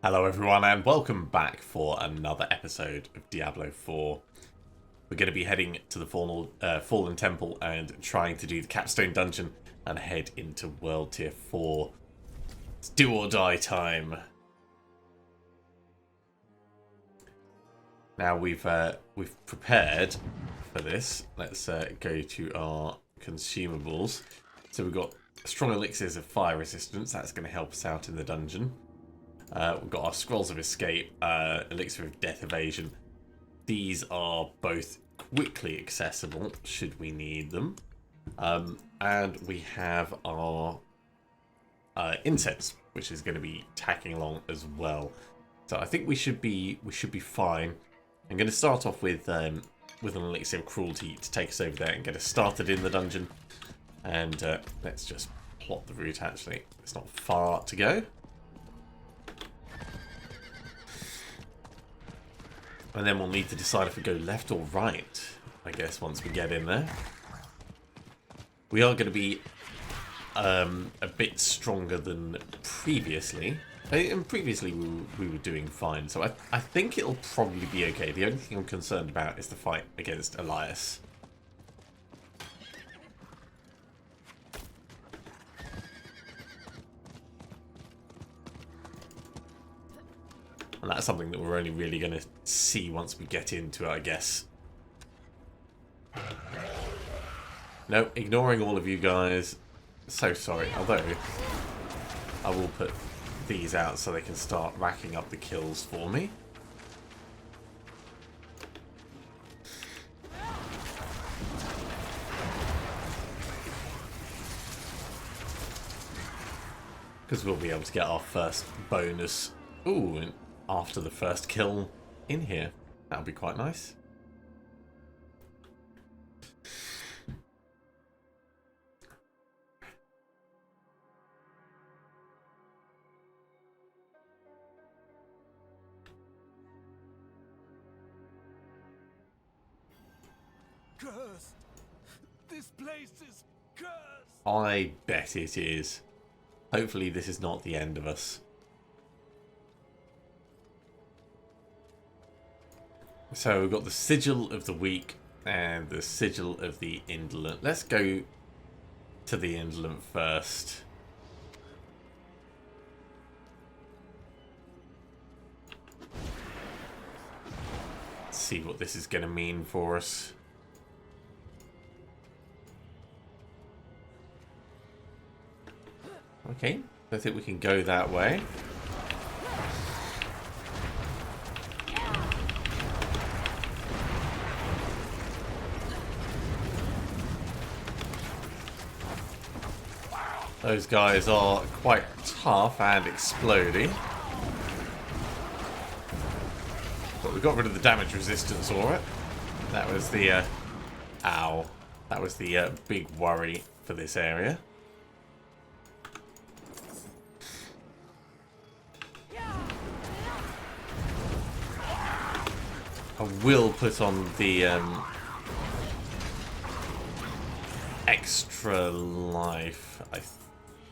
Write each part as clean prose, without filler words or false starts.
Hello everyone and welcome back for another episode of Diablo 4. We're going to be heading to the Fallen Temple and trying to do the Capstone Dungeon and head into World Tier 4. It's do or die time. Now we've prepared for this. Let's go to our consumables. So we've got strong elixirs of fire resistance. That's going to help us out in the dungeon. We've got our Scrolls of Escape, Elixir of Death Evasion. These are both quickly accessible, should we need them. And we have our Incense, which is going to be tacking along as well. So I think we should be fine. I'm going to start off with an Elixir of Cruelty to take us over there and get us started in the dungeon. And let's just plot the route, actually. It's not far to go. And then we'll need to decide if we go left or right, I guess, once we get in there. We are going to be a bit stronger than previously. And previously we were doing fine, so I think it'll probably be okay. The only thing I'm concerned about is the fight against Elias. And that's something that we're only really going to see once we get into it, I guess. No, ignoring all of you guys. So sorry. Although, I will put these out so they can start racking up the kills for me. Because we'll be able to get our first bonus. Ooh, and after the first kill in here. That'll be quite nice. Cursed. This place is cursed. I bet it is. Hopefully this is not the end of us. So we've got the Sigil of the Weak and the Sigil of the Indolent. Let's go to the Indolent first. Let's see what this is going to mean for us. Okay, I think we can go that way. Those guys are quite tough and exploding. But we got rid of the damage resistance for it. That was the ow. That was the big worry for this area. I will put on the extra life, I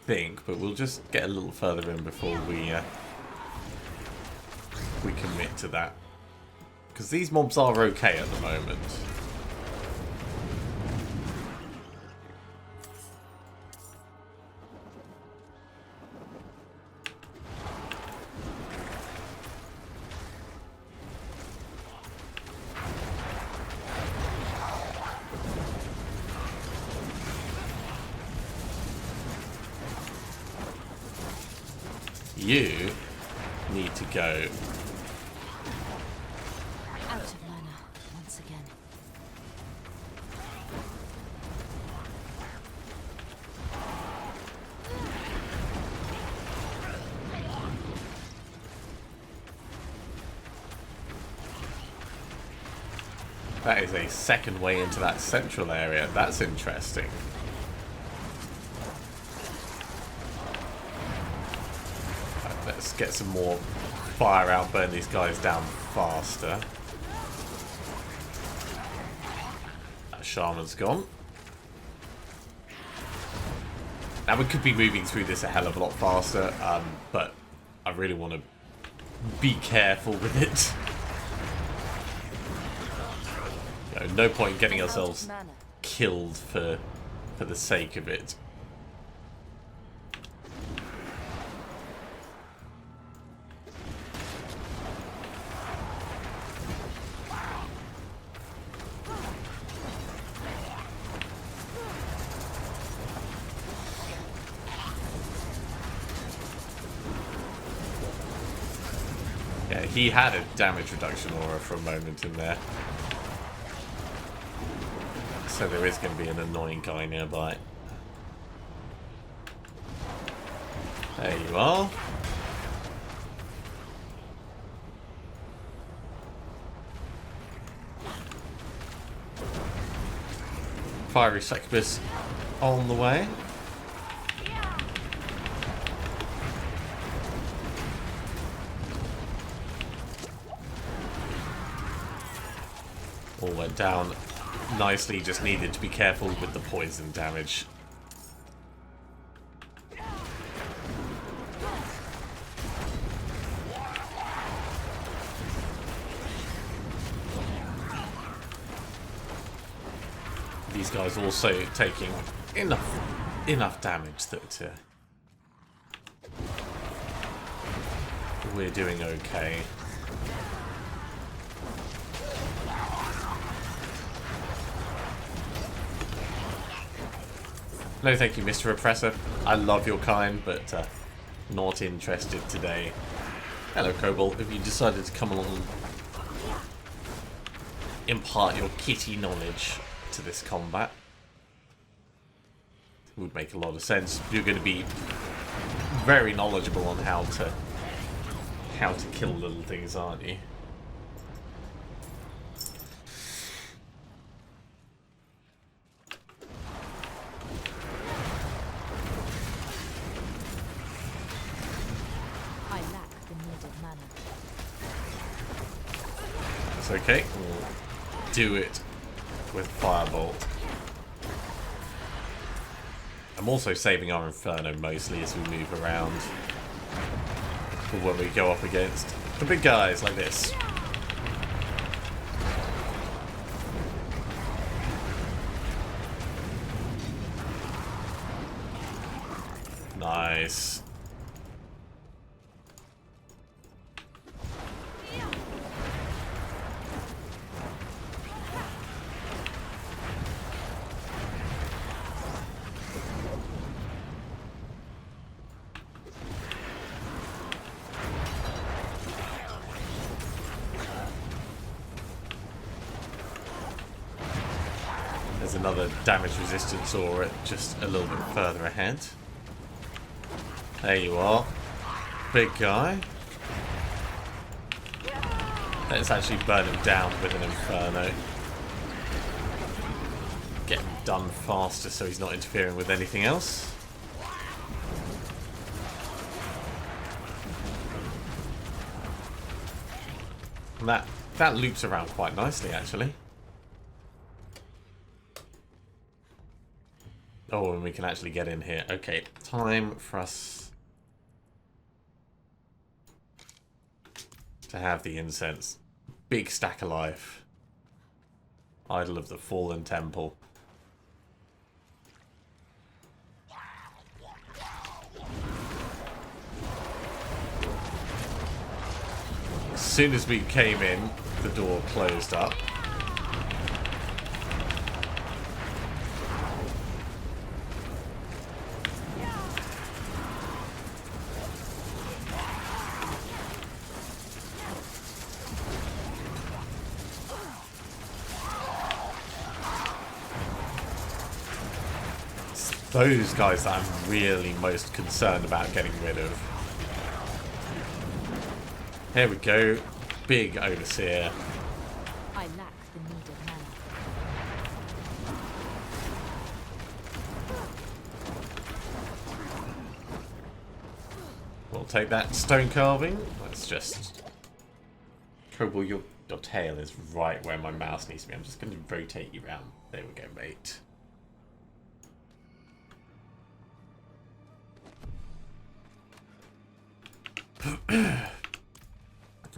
think, but we'll just get a little further in before we commit to that, because these mobs are okay at the moment. You need to go. Out of mana once again. That is a second way into that central area. That's interesting. Let's get some more fire out, burn these guys down faster. That shaman's gone. Now we could be moving through this a hell of a lot faster, but I really want to be careful with it. You know, no point getting ourselves killed for the sake of it. Yeah, he had a damage reduction aura for a moment in there. So there is going to be an annoying guy nearby. There you are. Fiery succubus on the way. All went down nicely, just needed to be careful with the poison damage. These guys also taking enough damage that we're doing okay. No thank you, Mr. Oppressor. I love your kind, but not interested today. Hello, Cobalt. Have you decided to come along and impart your kitty knowledge to this combat? It would make a lot of sense. You're going to be very knowledgeable on how to kill little things, aren't you? It's okay, we'll do it with Firebolt. I'm also saving our Inferno mostly as we move around for when we go up against the big guys like this. Nice. There's another damage resistance aura just a little bit further ahead. There you are. Big guy. Let's actually burn him down with an Inferno. Get him done faster so he's not interfering with anything else. And that loops around quite nicely, actually. Oh, and we can actually get in here. Okay, time for us to have the incense. Big stack of life. Idol of the Fallen Temple. As soon as we came in, the door closed up. Those guys that I'm really most concerned about getting rid of. Here we go. Big Overseer. I lack the needed mana. We'll take that stone carving. Let's just... Kobold, your tail is right where my mouse needs to be. I'm just going to rotate you around. There we go, mate.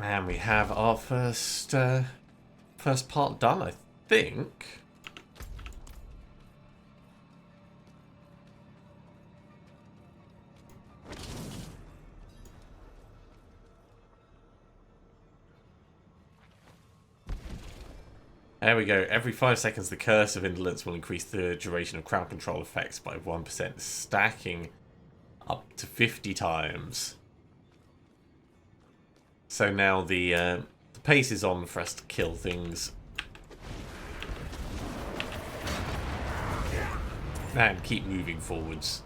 And we have our first part done, I think. There we go. Every 5 seconds, the Curse of Indolence will increase the duration of crowd control effects by 1%, stacking up to 50 times. So now the pace is on for us to kill things. And keep moving forwards.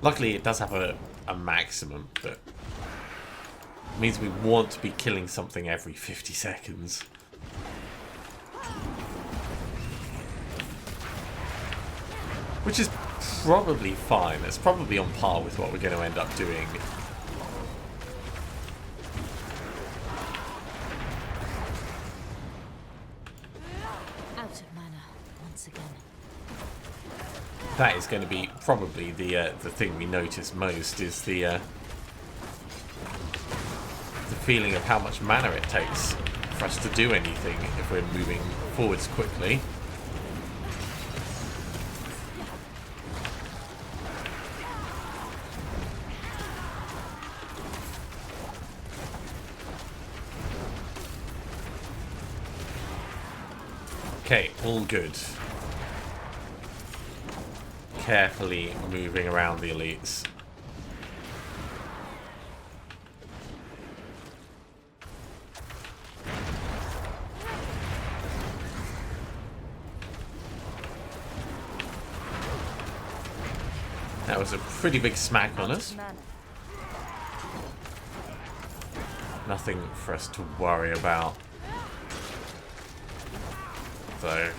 Luckily, it does have a maximum, but it means we want to be killing something every 50 seconds. Which is probably fine. It's probably on par with what we're going to end up doing. Out of mana once again. That is going to be probably the thing we notice most, is the feeling of how much mana it takes for us to do anything if we're moving forwards quickly. Okay, all good. Carefully moving around the elites. That was a pretty big smack on us. Nothing for us to worry about. So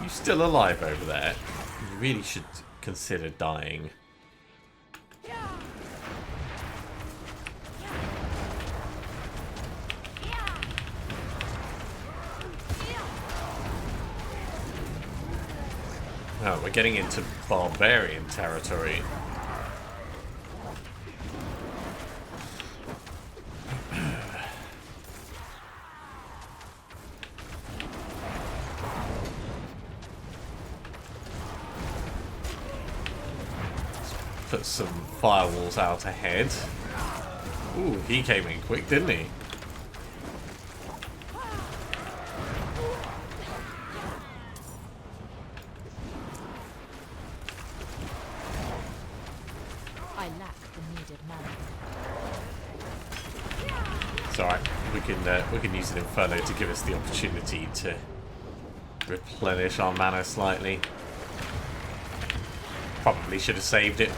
you still alive over there? You really should consider dying. Oh, we're getting into barbarian territory. Put some firewalls out ahead. Ooh, he came in quick, didn't he? I lack the needed mana. It's alright. We can use an Inferno to give us the opportunity to replenish our mana slightly. Probably should have saved it.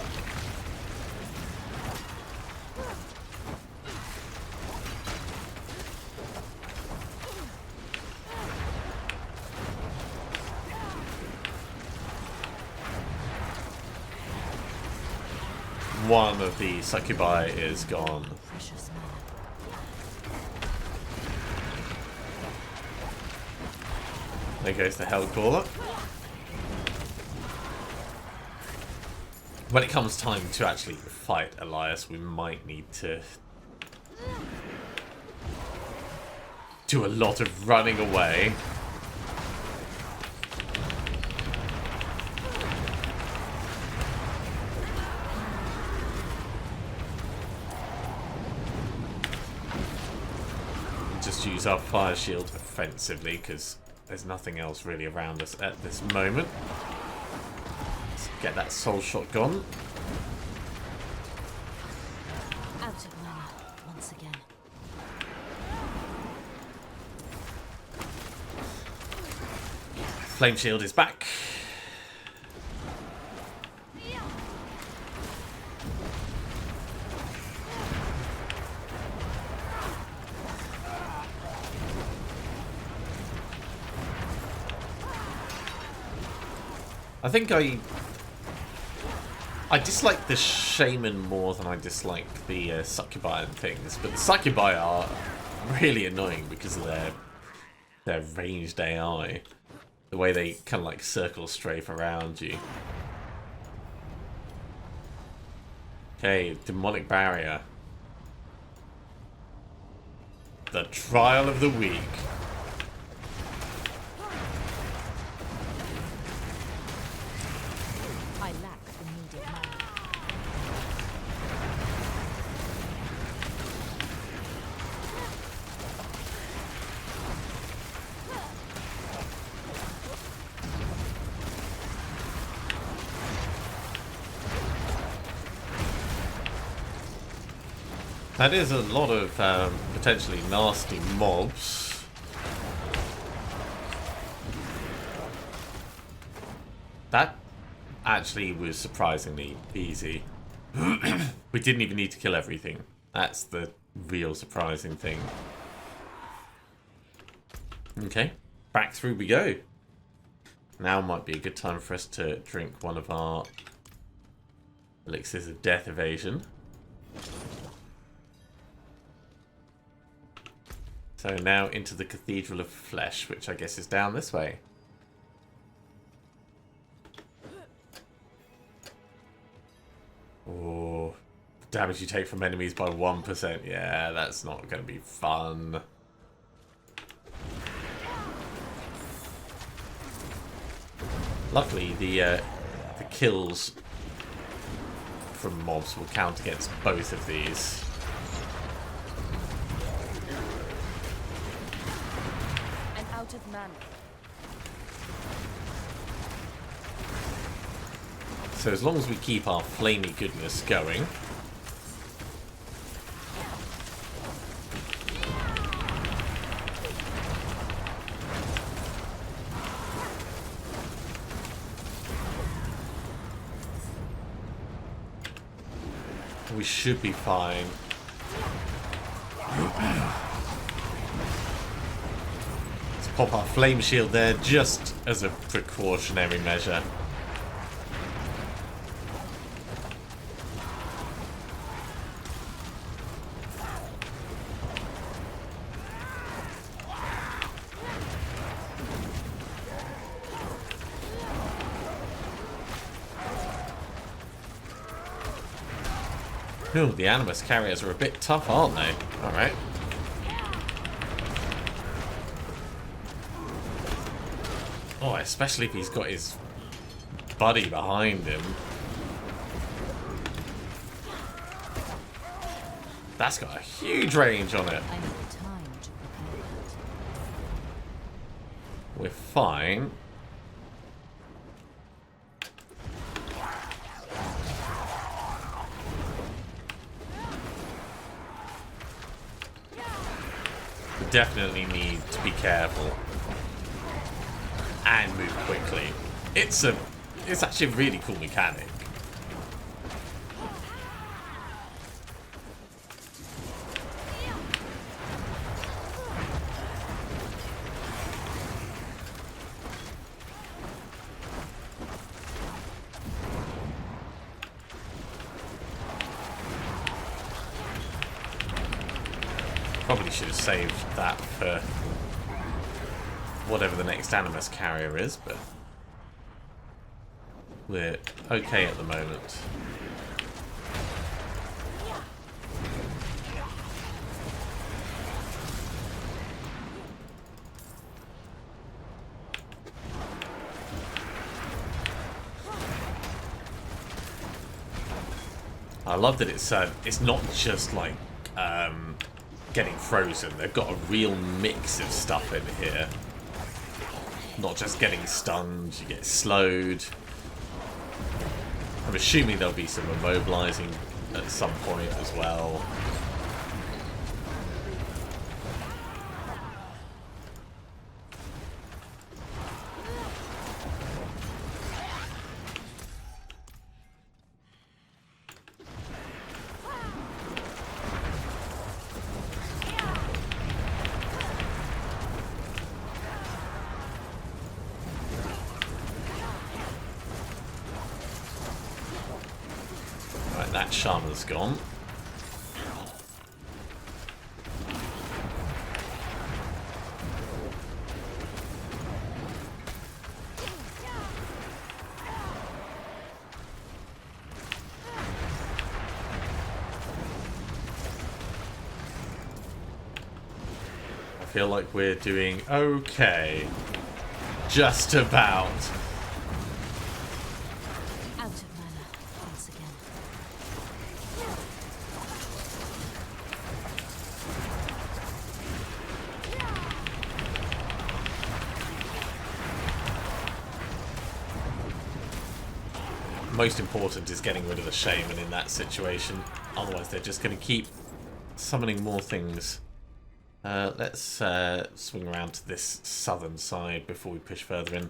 One of the succubi is gone. Precious mana. There goes the Hellcaller. When it comes time to actually fight Elias, we might need to do a lot of running away. Just use our fire shield offensively, because there's nothing else really around us at this moment. Let's get that soul shot gone. Out of mana once again. Flame shield is back. I think I I dislike the shaman more than I dislike the succubi and things, but the succubi are really annoying because of their ranged AI. The way they kind of like circle strafe around you. Okay, demonic barrier. The trial of the week. I lack the needed mana. That is a lot of potentially nasty mobs. That actually was surprisingly easy. We didn't even need to kill everything. That's the real surprising thing. Okay, back through we go. Now might be a good time for us to drink one of our elixirs of death evasion. So now into the Cathedral of Flesh, which I guess is down this way. Oh, damage you take from enemies by 1%. Yeah, that's not going to be fun. Luckily, the kills from mobs will count against both of these. Out of mana. So as long as we keep our flamey goodness going, we should be fine. Pop our flame shield there just as a precautionary measure. Ooh, the Animus carriers are a bit tough, aren't they? Alright. Oh, especially if he's got his buddy behind him. That's got a huge range on it. I need time to prepare it. We're fine. We definitely need to be careful. And move quickly. It's actually a really cool mechanic. Probably should have saved that for whatever the next Animus carrier is, but we're okay at the moment. I love that it's not just like getting frozen. They've got a real mix of stuff in here. Not just getting stunned, you get slowed. I'm assuming there'll be some immobilizing at some point as well. that shaman's gone. I feel like we're doing okay. Just about. Out of mana once again. Most important is getting rid of the shaman in that situation. Otherwise, they're just going to keep summoning more things. Let's swing around to this southern side before we push further in.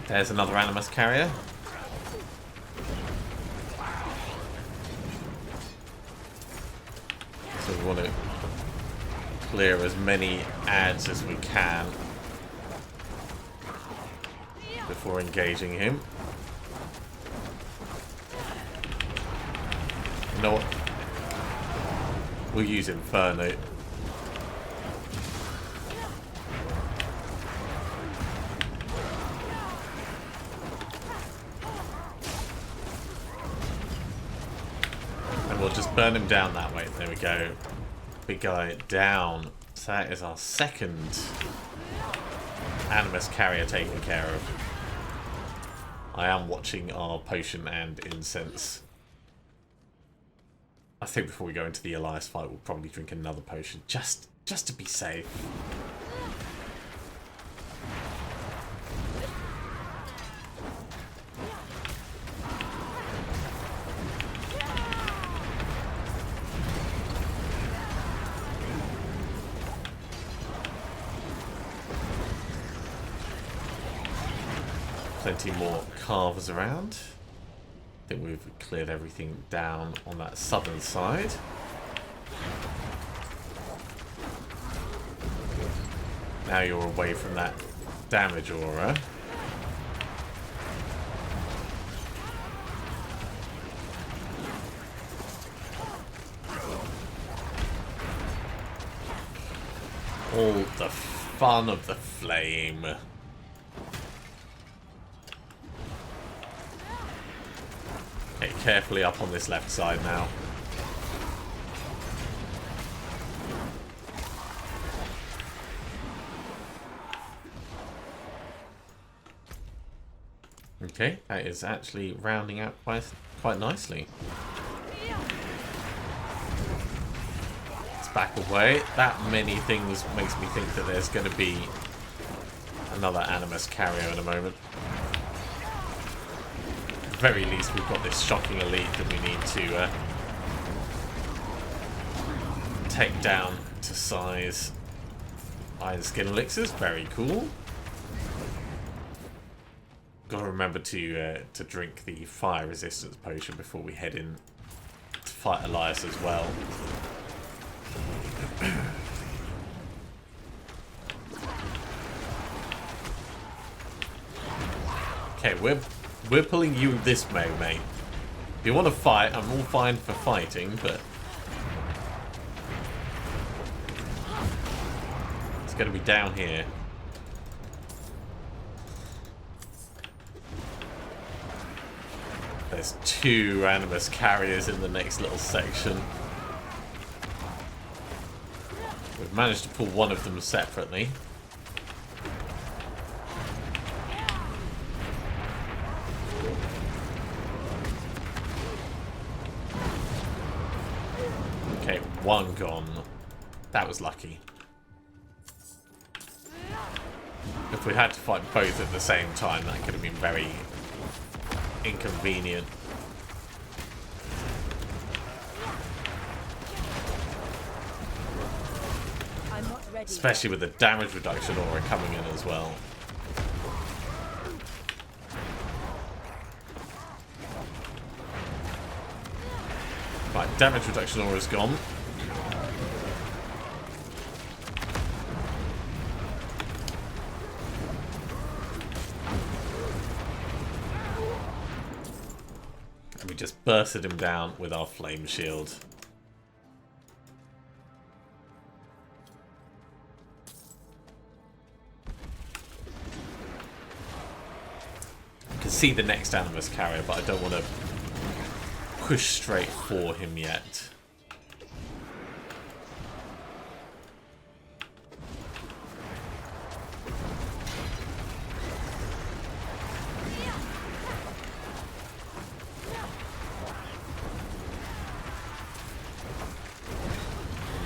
There's another Animus carrier. So we want to clear as many ads as we can before engaging him. You know what? We'll use Inferno. We'll just burn him down that way. There we go. Big guy down. So that is our second Animus carrier taken care of. I am watching our potion and incense. I think before we go into the Elias fight, we'll probably drink another potion just to be safe. Plenty more carvers around. I think we've cleared everything down on that southern side. Now you're away from that damage aura. All the fun of the flame. Okay, carefully up on this left side now. Okay, that is actually rounding out quite nicely. Let's back away. That many things makes me think that there's going to be another Animus carrier in a moment. At the very least, we've got this shocking elite that we need to take down to size. Iron skin elixirs, very cool. Got to remember to drink the fire resistance potion before we head in to fight Elias as well. Okay, we're pulling you this way, mate. If you want to fight, I'm all fine for fighting, but it's going to be down here. There's two Animus carriers in the next little section. We've managed to pull one of them separately. Okay, one gone. That was lucky. If we had to fight both at the same time, that could have been very inconvenient. I'm not ready. Especially with the damage reduction aura coming in as well. Right, damage reduction aura's gone. And we just bursted him down with our flame shield. You can see the next Animus carrier, but I don't want to push straight for him yet.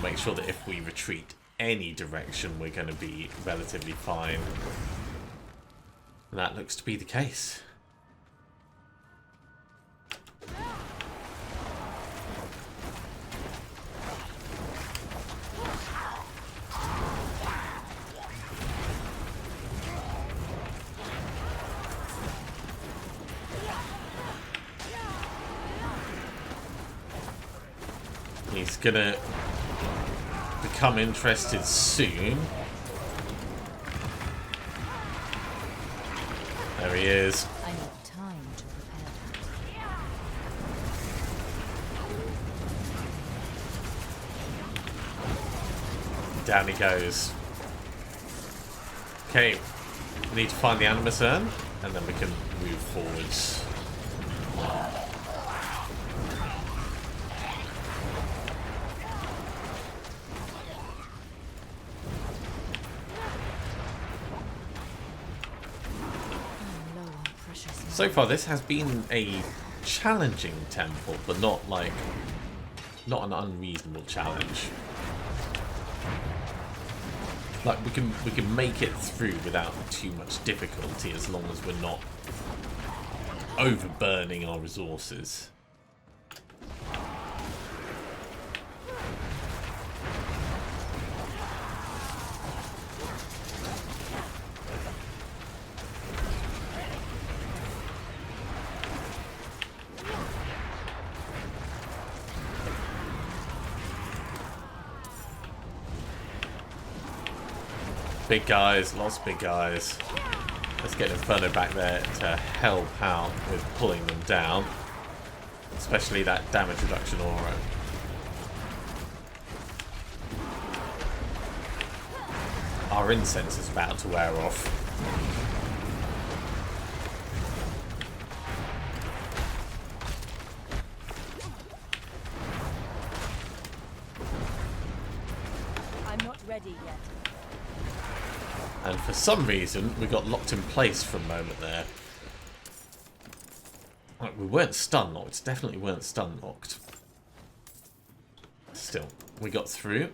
Make sure that if we retreat any direction, we're going to be relatively fine. And that looks to be the case. He's gonna become interested soon. There he is. I need time to prepare. Down he goes. Okay, we need to find the Animus Urn, and then we can move forwards. So far, this has been a challenging temple, but not an unreasonable challenge. Like we can make it through without too much difficulty as long as we're not overburning our resources. Big guys, lots of big guys. Let's get Inferno back there to help out with pulling them down. Especially that damage reduction aura. Our incense is about to wear off. I'm not ready yet. And for some reason, we got locked in place for a moment there. Like, we weren't stun locked. Definitely weren't stun locked. Still, we got through.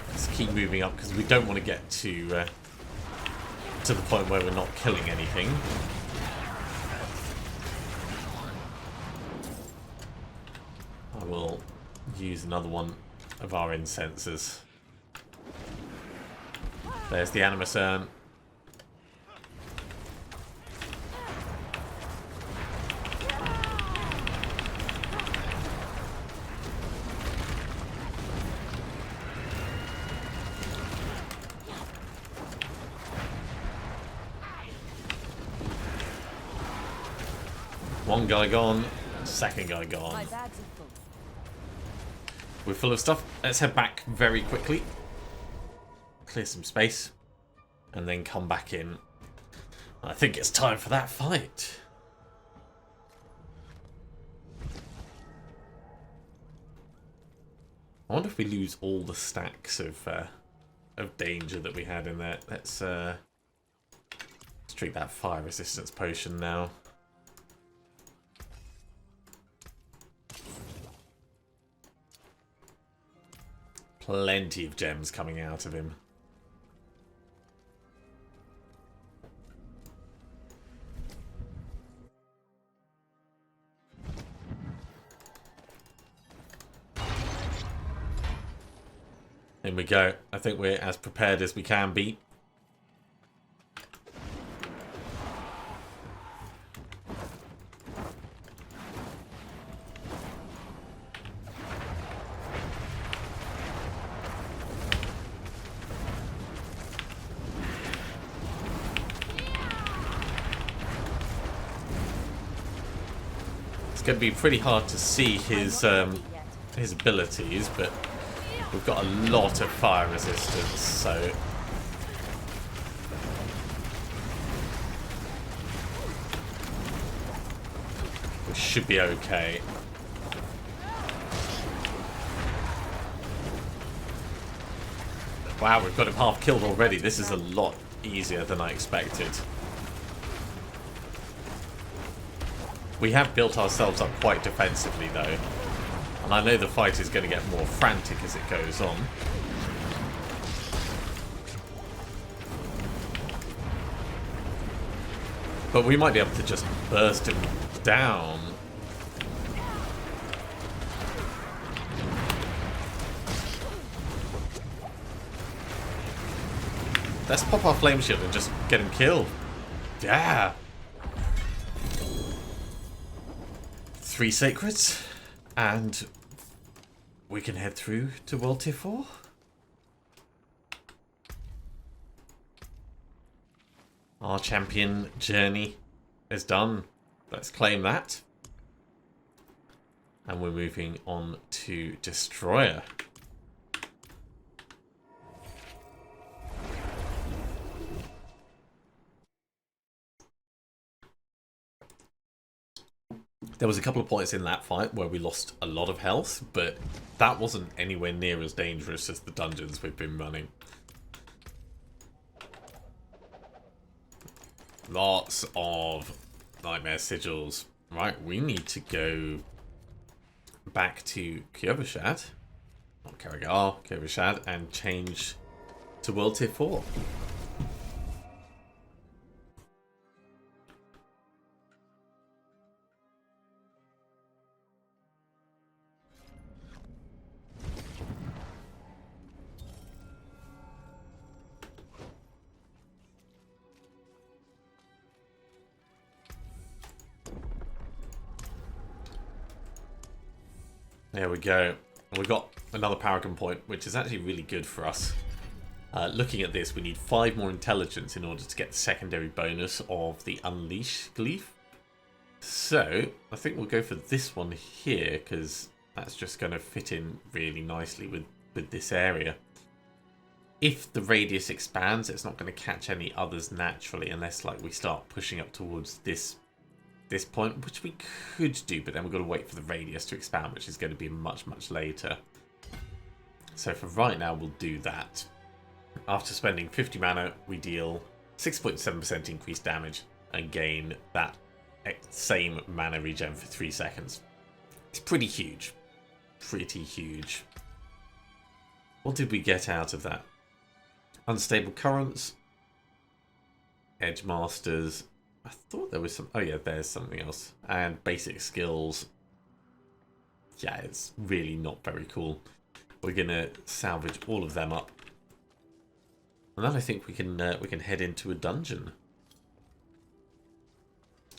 Let's keep moving up because we don't want to get to the point where we're not killing anything. I will use another one of our incenses. There's the Animus Urn. One guy gone, second guy gone. My bags are full. We're full of stuff. Let's head back very quickly. Clear some space. And then come back in. I think it's time for that fight. I wonder if we lose all the stacks of danger that we had in there. Let's drink that fire resistance potion now. Plenty of gems coming out of him. In we go. I think we're as prepared as we can be. It's going to be pretty hard to see his abilities, but we've got a lot of fire resistance, so we should be okay. Wow, we've got him half killed already. This is a lot easier than I expected. We have built ourselves up quite defensively though. And I know the fight is going to get more frantic as it goes on. But we might be able to just burst him down. Let's pop our flame shield and just get him killed. Yeah. 3 sacreds. And we can head through to World Tier 4. Our champion journey is done. Let's claim that. And we're moving on to Destroyer. There was a couple of points in that fight where we lost a lot of health, but that wasn't anywhere near as dangerous as the dungeons we've been running. Lots of nightmare sigils. Right, we need to go back to Kjøbeskjad, not Karigar, Kjøbeskjad, and change to World Tier 4. There we go. We've got another Paragon point, which is actually really good for us. Looking at this, we need 5 more intelligence in order to get the secondary bonus of the Unleash Gleef. So, I think we'll go for this one here, because that's just going to fit in really nicely with this area. If the radius expands, it's not going to catch any others naturally, unless like we start pushing up towards this point, which we could do, but then we've got to wait for the radius to expand, which is going to be much, much later. So for right now, we'll do that. After spending 50 mana, we deal 6.7% increased damage and gain that same mana regen for 3 seconds. It's pretty huge. Pretty huge. What did we get out of that? Unstable currents, Edge Masters. I thought there was some... Oh yeah, there's something else. And basic skills. Yeah, it's really not very cool. We're going to salvage all of them up. And then I think we can head into a dungeon.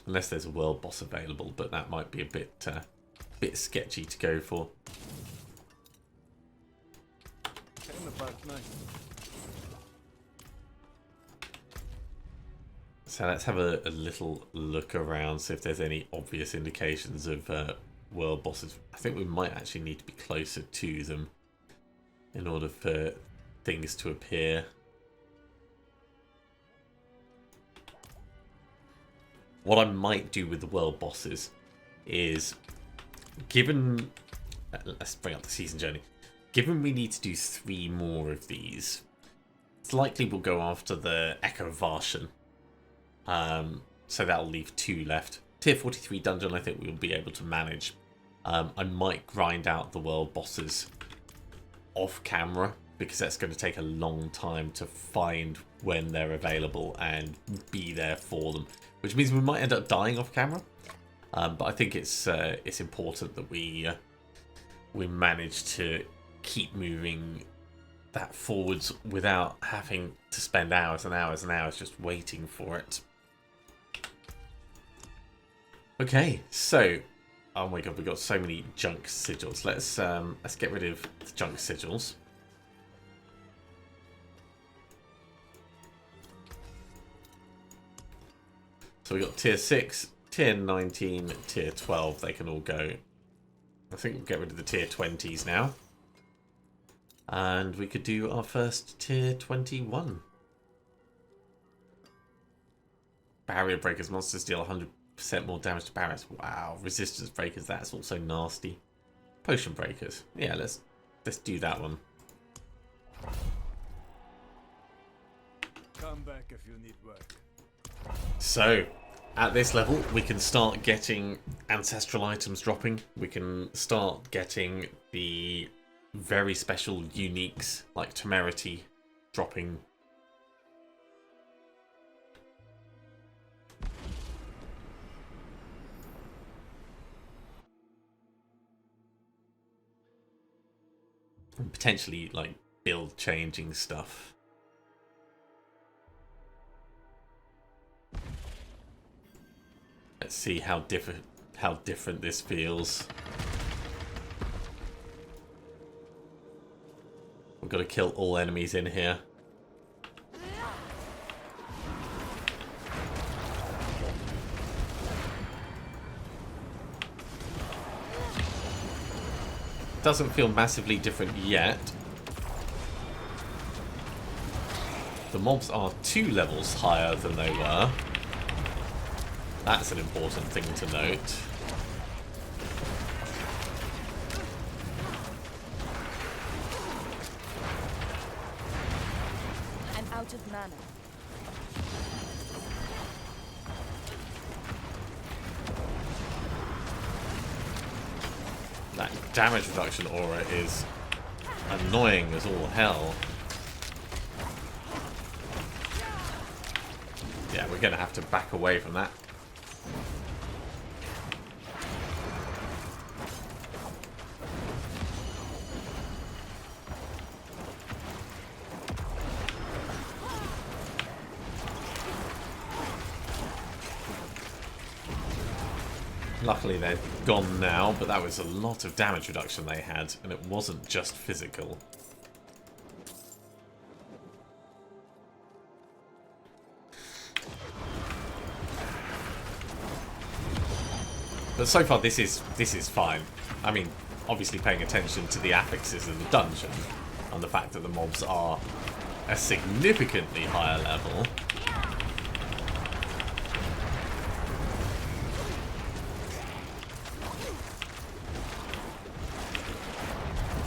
Unless there's a world boss available, but that might be a bit sketchy to go for. So let's have a little look around, see if there's any obvious indications of world bosses. I think we might actually need to be closer to them in order for things to appear. What I might do with the world bosses is, given... Let's bring up the season journey. Given we need to do 3 more of these, it's likely we'll go after the Echo Varshan. So that'll leave 2 left. Tier 43 dungeon I think we'll be able to manage. I might grind out the world bosses off camera, because that's going to take a long time to find when they're available and be there for them. Which means we might end up dying off camera. But I think it's important that we manage to keep moving that forwards without having to spend hours and hours and hours just waiting for it. Okay, so oh my god, we've got so many junk sigils. Let's get rid of the junk sigils. So we got tier 6, tier 19, tier 12. They can all go. I think we'll get rid of the tier 20s now. And we could do our first tier 21. Barrier breakers. Monsters deal 100% more damage to barriers. Wow. Resistance breakers. That's also nasty. Potion breakers. Yeah, let's do that one. Come back if you need work. So, at this level, we can start getting ancestral items dropping. We can start getting the very special uniques like Temerity dropping. And potentially like build changing stuff. Let's see how different this feels. We've got to kill all enemies in here. Doesn't feel massively different yet. The mobs are 2 levels higher than they were. That's an important thing to note. I'm out of mana. That damage reduction aura is annoying as all hell. Yeah, we're going to have to back away from that. Luckily they're gone now, but that was a lot of damage reduction they had, and it wasn't just physical. But so far this is fine. I mean, obviously paying attention to the affixes of the dungeon and the fact that the mobs are a significantly higher level.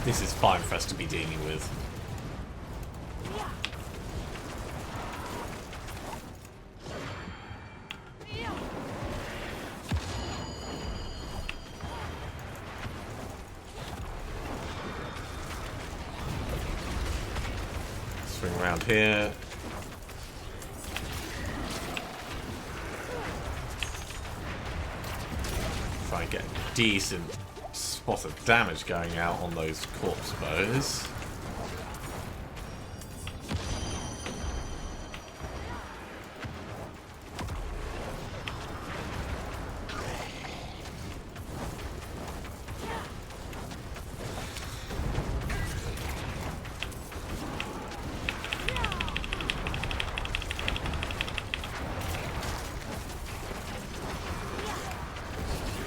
This is fine for us to be dealing with. Swing around here. Try and get a decent spot of damage going out on those corpse bows.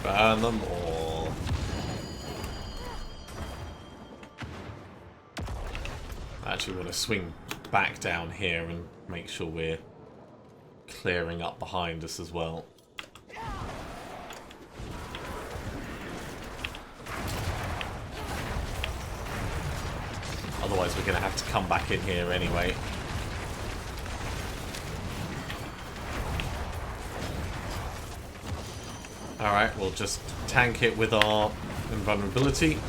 Burn them all. I actually want to swing back down here and make sure we're clearing up behind us as well. Otherwise we're going to have to come back in here anyway. Alright, we'll just tank it with our invulnerability.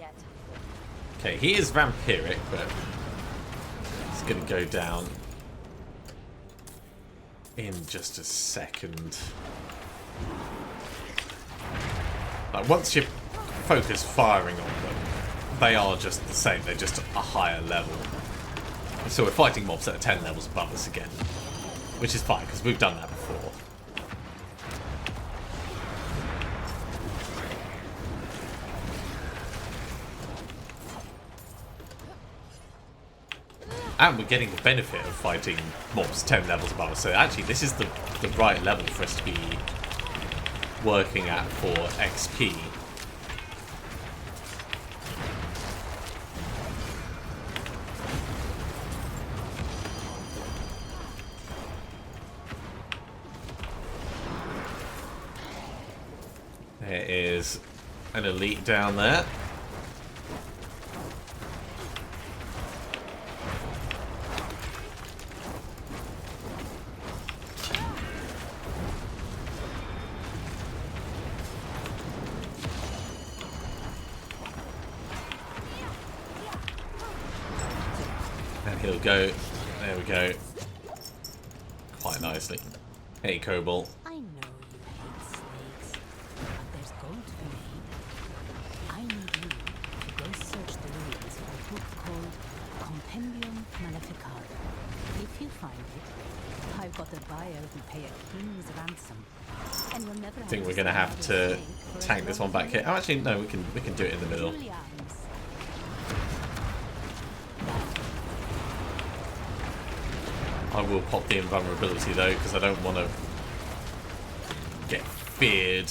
yet. Okay, he is vampiric, but he's going to go down in just a second. Like, once you focus firing on them, they are just the same. They're just a higher level. So we're fighting mobs that are 10 levels above us again, which is fine because we've done that before. And we're getting the benefit of fighting mobs 10 levels above us. So actually this is the right level for us to be working at for XP. There is an elite down there. And he'll go. There we go. Quite nicely. Hey, Cobalt. I know you hate snakes, but there's gold to be made. I need you to go search the ruins for a book called Compendium Maleficarum. If you find it, I've got a buyer who'll pay a king's ransom. And you'll never I think we're gonna have to tank this one back here. Oh, actually, no, we can do it in the middle. I will pop the invulnerability though, because I don't want to get feared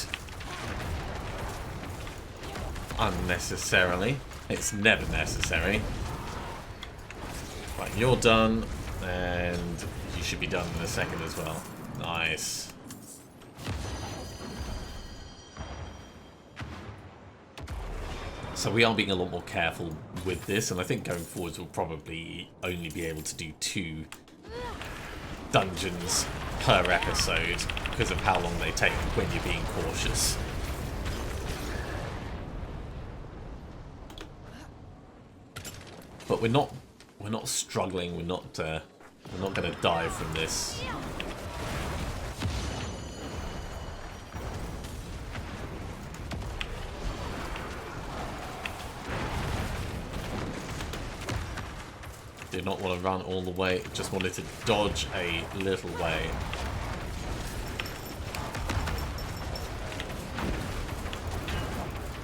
unnecessarily. It's never necessary. Right, you're done, and you should be done in a second as well. Nice. So we are being a lot more careful with this, and I think going forwards we'll probably only be able to do 2 dungeons per episode because of how long they take when you're being cautious. But we're not struggling. We're not going to die from this. Did not want to run all the way, just wanted to dodge a little way.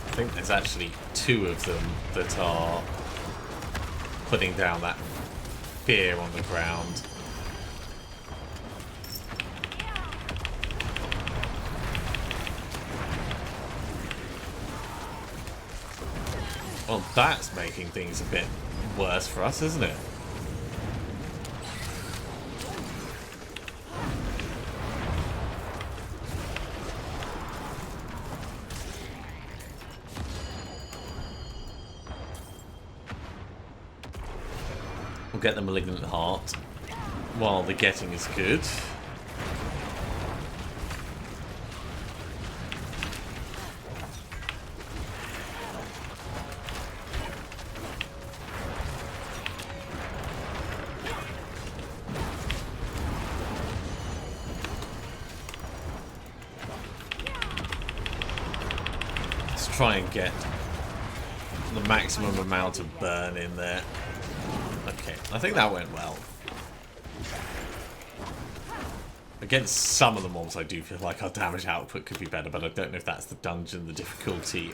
I think there's actually 2 of them that are putting down that fear on the ground. Well, that's making things a bit worse for us, isn't it? We'll get the Malignant Heart while the getting is good. Let's try and get the maximum amount of burn in there. Okay, I think that went well. Against some of the mobs I do feel like our damage output could be better, but I don't know if that's the dungeon, the difficulty,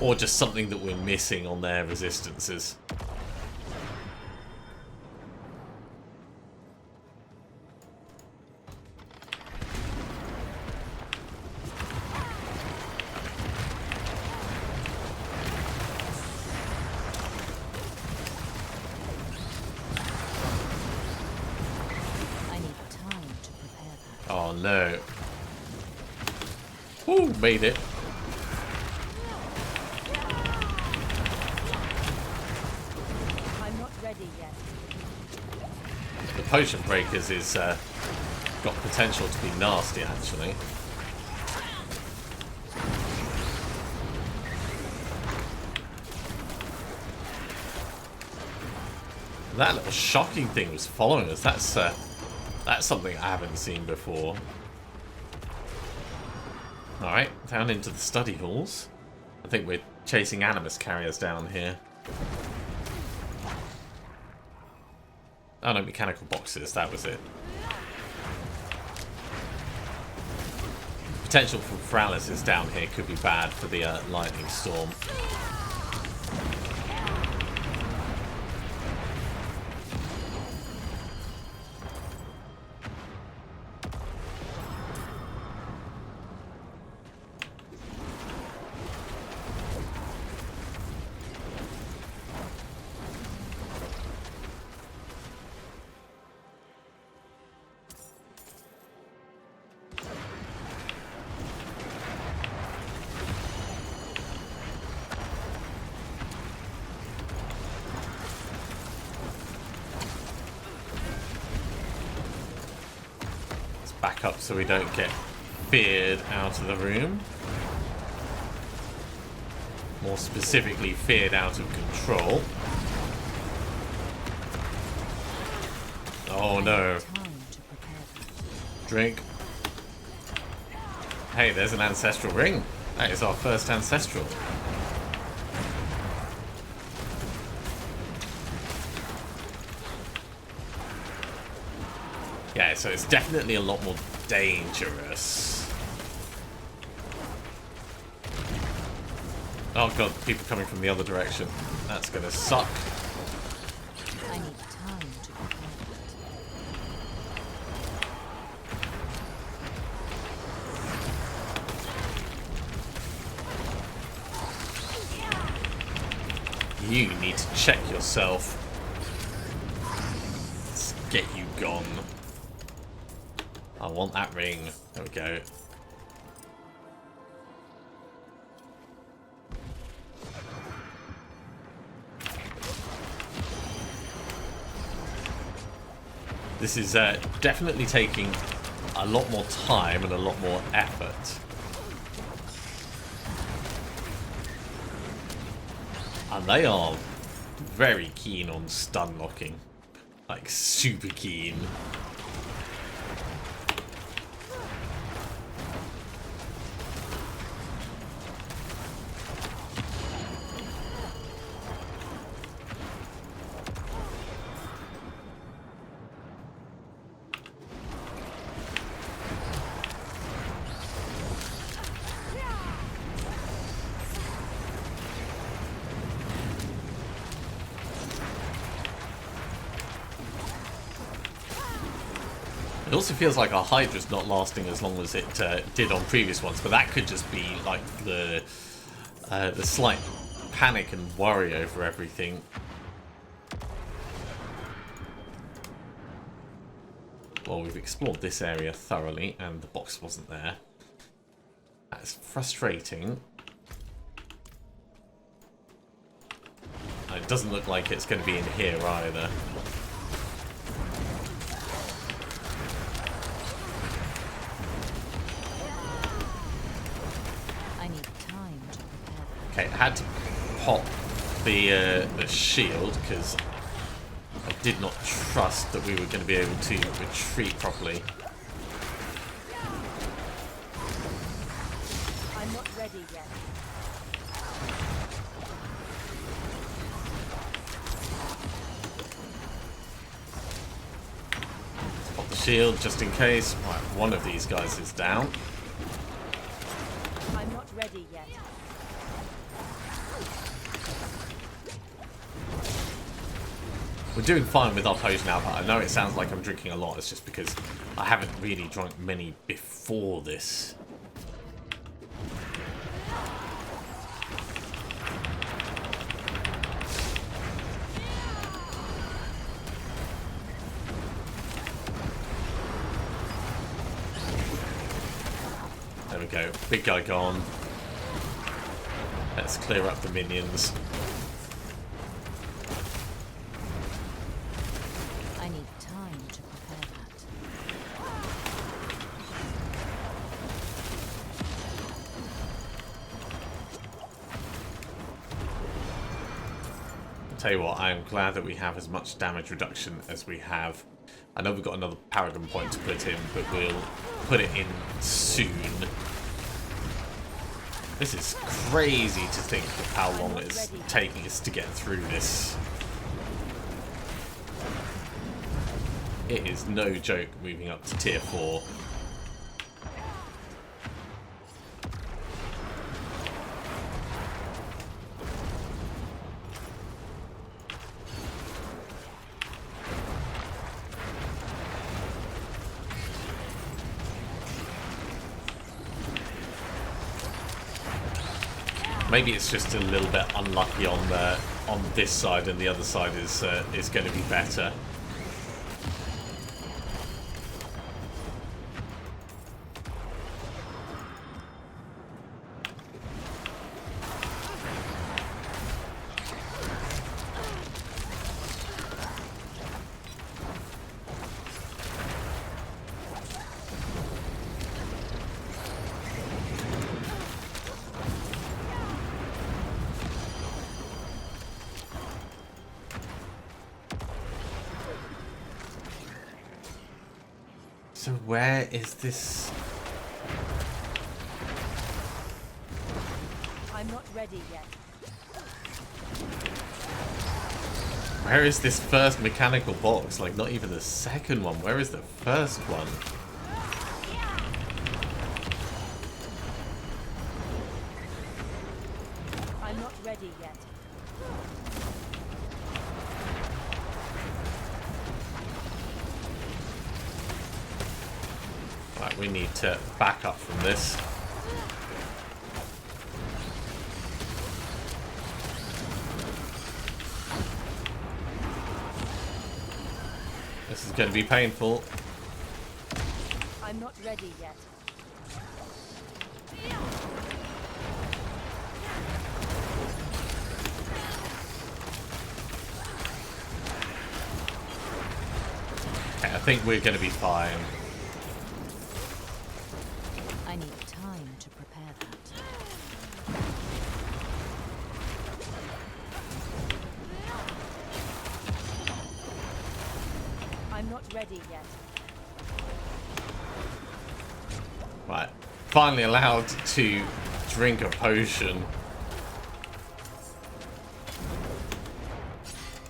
or just something that we're missing on their resistances. Oh no. Woo, made it. I'm not ready yet. The potion breakers is got potential to be nasty actually. That little shocking thing was following us. That's something I haven't seen before. Alright, down into the study halls. I think we're chasing animus carriers down here. Oh no, mechanical boxes, that was it. Potential for paralysis down here could be bad for the lightning storm. Back up so we don't get feared out of the room. More specifically, feared out of control. Oh no. Drink. Hey, there's an ancestral ring. That is our first ancestral. Yeah, so it's definitely a lot more dangerous. Oh god, people coming from the other direction. That's gonna suck. I need time to prepare that. You need to check yourself. Let's get you gone. I want that ring. There we go. This is definitely taking a lot more time and a lot more effort. And they are very keen on stun locking. Like, super keen. It also feels like our Hydra's not lasting as long as it did on previous ones, but that could just be like the slight panic and worry over everything. Well, we've explored this area thoroughly, and the box wasn't there. That's frustrating. It doesn't look like it's going to be in here either. Okay, I had to pop the shield because I did not trust that we were going to be able to retreat properly. I'm not ready yet. Pop the shield just in case. Right, one of these guys is down. I'm not ready yet. We're doing fine with our potion now, but I know it sounds like I'm drinking a lot. It's just because I haven't really drunk many before this. There we go. Big guy gone. Let's clear up the minions. I need time to prepare that. Tell you what, I am glad that we have as much damage reduction as we have. I know we've got another Paragon point to put in, but we'll put it in soon. This is crazy to think of how long it's taking us to get through this. It is no joke moving up to tier 4. Maybe it's just a little bit unlucky on this side, and the other side is going to be better. So where is this? I'm not ready yet. Where is this first mechanical box? Like, not even the second one. Where is the first one? I'm not ready yet. Right, we need to back up from this. This is going to be painful. I'm not ready yet. Okay, I think we're going to be fine. I need time to prepare that. I'm not ready yet. Right, finally allowed to drink a potion.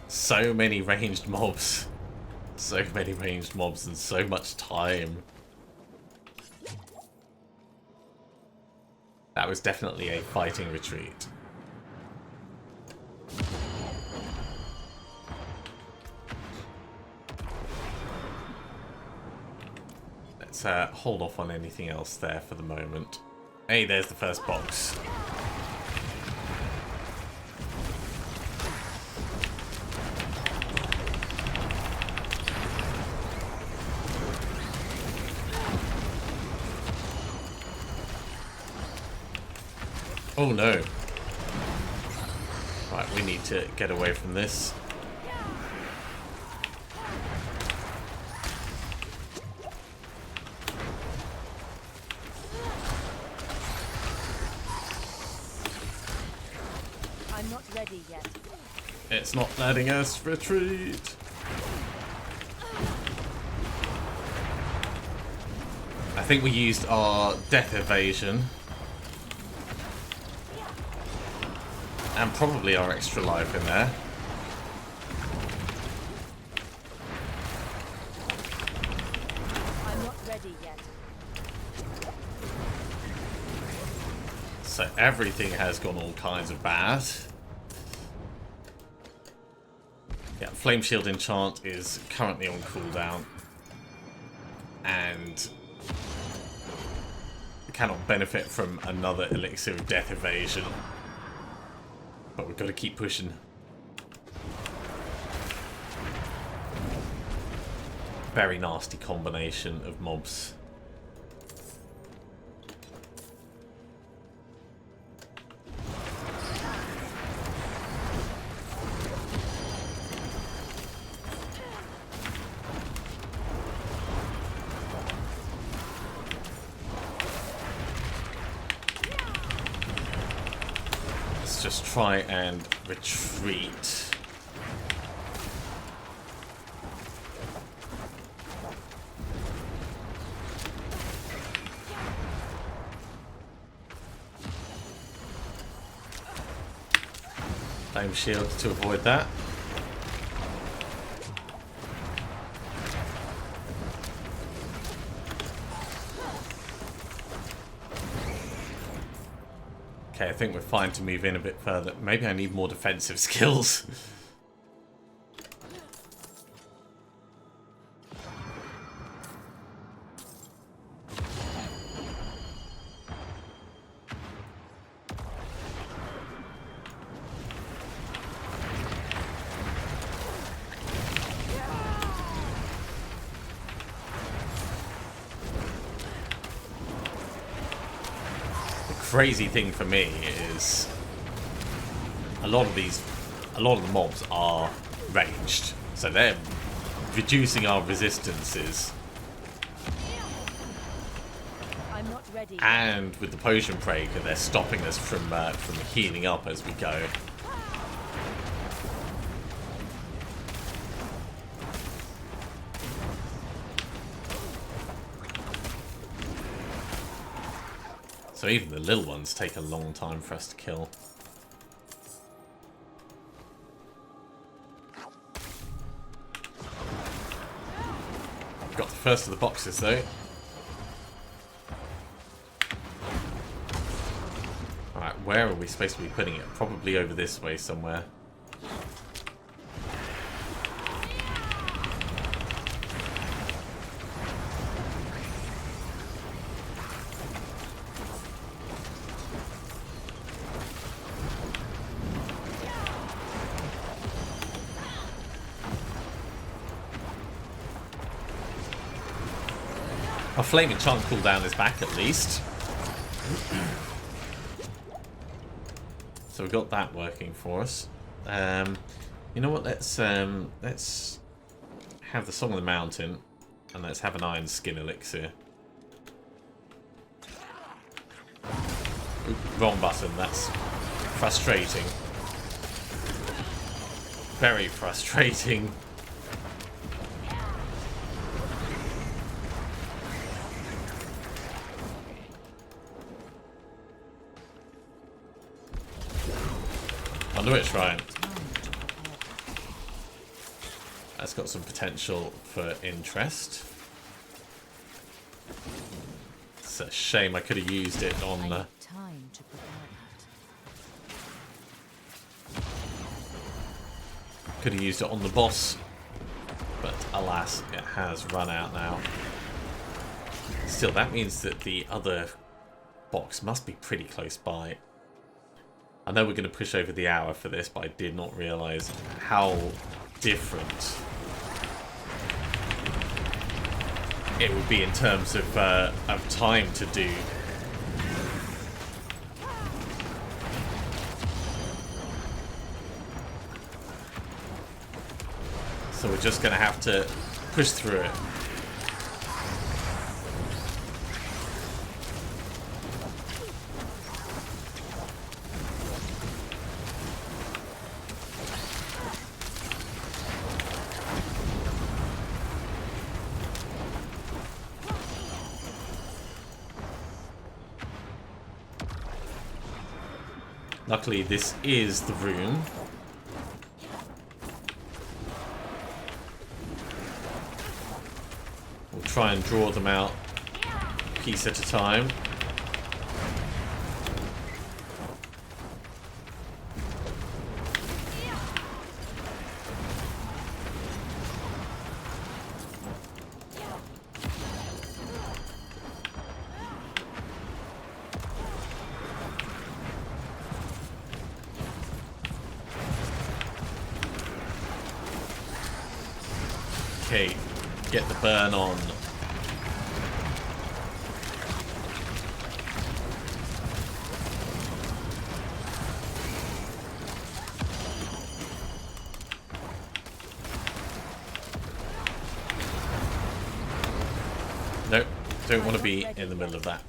So many ranged mobs. So many ranged mobs and so much time. That was definitely a fighting retreat. Let's hold off on anything else there for the moment. Hey, there's the first box. Oh no. Right, we need to get away from this. I'm not ready yet. It's not letting us retreat. I think we used our death evasion. And probably our extra life in there. I'm not ready yet. So everything has gone all kinds of bad. Yeah, Flame Shield Enchant is currently on cooldown. And cannot benefit from another Elixir of Death evasion. But we've got to keep pushing. Very nasty combination of mobs. Let's just try and retreat. Flame shield to avoid that. Okay, I think we're fine to move in a bit further. Maybe I need more defensive skills. Crazy thing for me is a lot of the mobs are ranged, so they're reducing our resistances. I'm not ready. And with the potion breaker, they're stopping us from healing up as we go. So even the little ones take a long time for us to kill. Got the first of the boxes though. Alright, where are we supposed to be putting it? Probably over this way somewhere. Our flaming chant cooldown is back at least. So we've got that working for us. You know what? Let's have the Song of the Mountain, and let's have an Iron Skin elixir. Oop, wrong button. That's frustrating. Very frustrating. Conduit Shrine. That's got some potential for interest. It's a shame I could have used it on the... Time to prepare that. Could have used it on the boss, but alas, it has run out now. Still, that means that the other box must be pretty close by. I know we're going to push over the hour for this, but I did not realise how different it would be in terms of time to do. So we're just going to have to push through it. Luckily, this is the room. We'll try and draw them out a piece at a time. Okay, get the burn on. Nope, don't want to be in the middle of that.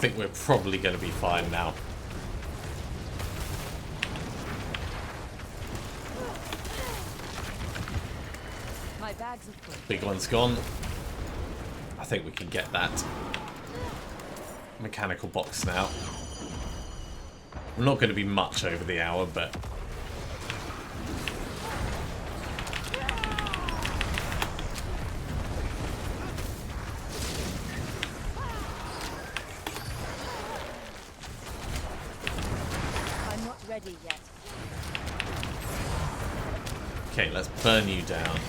think we're probably going to be fine now. My bags are full. Big one's gone. I think we can get that mechanical box now. I'm not going to be much over the hour, but... I'm not ready yet. Okay, let's burn you down.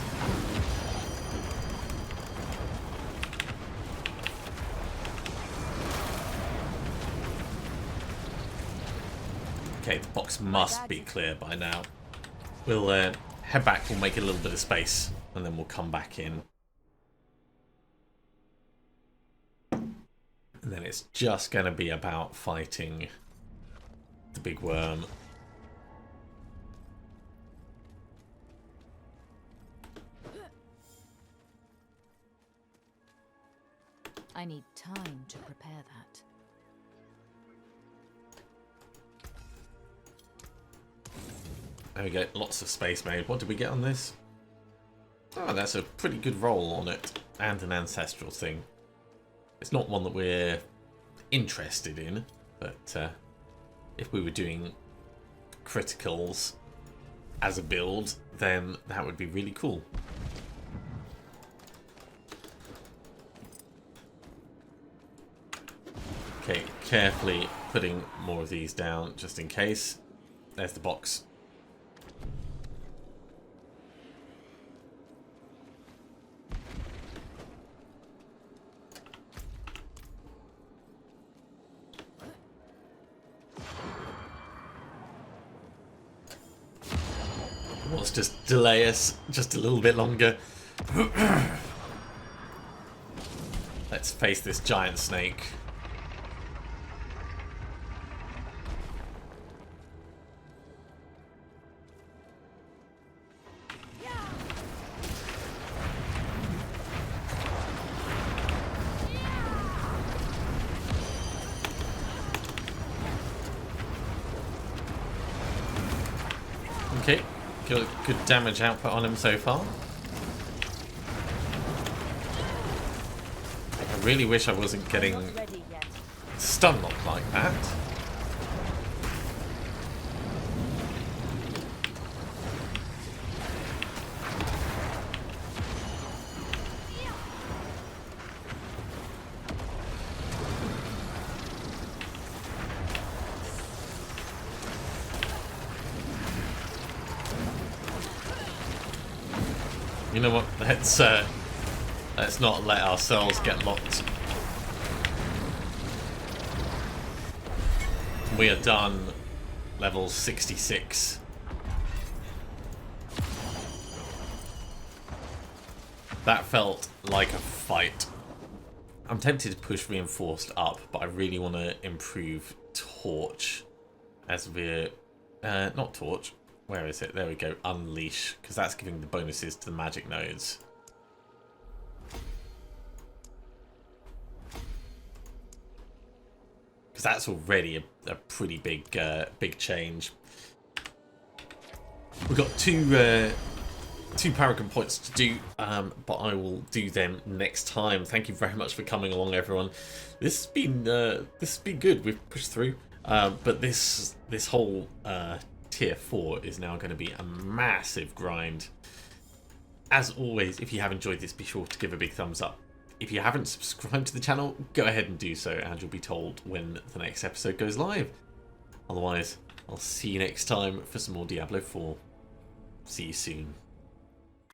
Okay, the box must be clear by now. We'll head back, we'll make a little bit of space, and then we'll come back in. And then it's just going to be about fighting the big worm. I need time to prepare that. There we go, lots of space made. What did we get on this? Oh, that's a pretty good roll on it. And an ancestral thing. It's not one that we're interested in, but if we were doing criticals as a build, then that would be really cool. Okay, carefully putting more of these down just in case. There's the box. Let's just delay us just a little bit longer. Let's face this giant snake. Okay, got good damage output on him so far. I really wish I wasn't getting stun locked like that. You know what? Let's not let ourselves get locked. We are done. Level 66. That felt like a fight. I'm tempted to push reinforced up, but I really want to improve torch as we're not torch. Where is it? There we go. Unleash, because that's giving the bonuses to the magic nodes. Because that's already a pretty big big change. We've got two Paragon points to do, but I will do them next time. Thank you very much for coming along, everyone. This has been good. We've pushed through, but this whole Tier 4 is now going to be a massive grind. As always, if you have enjoyed this, be sure to give a big thumbs up. If you haven't subscribed to the channel, go ahead and do so, and you'll be told when the next episode goes live. Otherwise, I'll see you next time for some more Diablo 4. See you soon.